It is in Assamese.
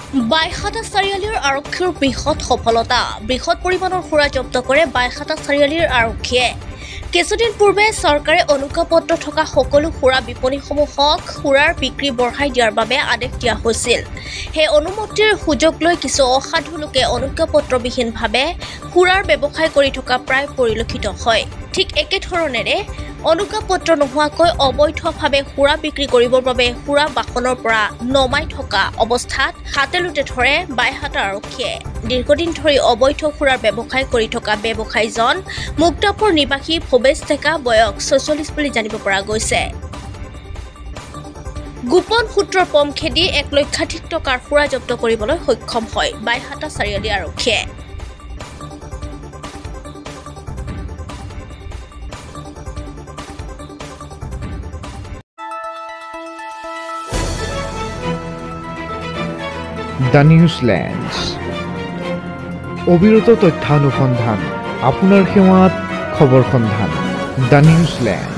বাইহাটা চাৰিআলিৰ আৰক্ষীৰ বৃহৎ সফলতা বৃহৎ পৰিমাণৰ সুৰা জব্দ কৰে বাইহাটা চাৰিআলিৰ আৰক্ষীয়ে কিছুদিন পূৰ্বে চৰকাৰে অনুজ্ঞাপত্ৰ থকা সকলো সুৰা বিপণীসমূহক সুৰাৰ বিক্ৰী বঢ়াই দিয়াৰ বাবে আদেশ দিয়া হৈছিল সেই অনুমতিৰ সুযোগ লৈ কিছু অসাধু লোকে অনুজ্ঞাপত্ৰবিহীনভাৱে সুৰাৰ ব্যৱসায় কৰি থকা প্ৰায় পৰিলক্ষিত হয় ঠিক একেধৰণেৰে অনুজ্ঞাপত্ৰ নোহোৱাকৈ অবৈধভাৱে সুৰা বিক্ৰী কৰিবৰ বাবে সুৰা বাহনৰ পৰা নমাই থকা অৱস্থাত হাতেলোতে ধৰে বাইহাটা আৰক্ষীয়ে দীৰ্ঘদিন ধৰি অবৈধ সুৰাৰ ব্যৱসায় কৰি থকা ব্যৱসায়ীজন মুক্তাপুৰ নিবাসী ভৱেশ ডেকা বয়স ৪৬ বুলি জানিব পৰা গৈছে গোপন সূত্ৰৰ পম খেদি ১ লক্ষাধিক টকাৰ সুৰা জব্দ কৰিবলৈ সক্ষম হয় বাইহাটা চাৰিআলি আৰক্ষীয়ে দ্য নিউজলেণ্ড অবিৰত তথ্যানুসন্ধান আপোনাৰ সেৱাত খবৰ সন্ধান দ্য নিউজলেণ্ড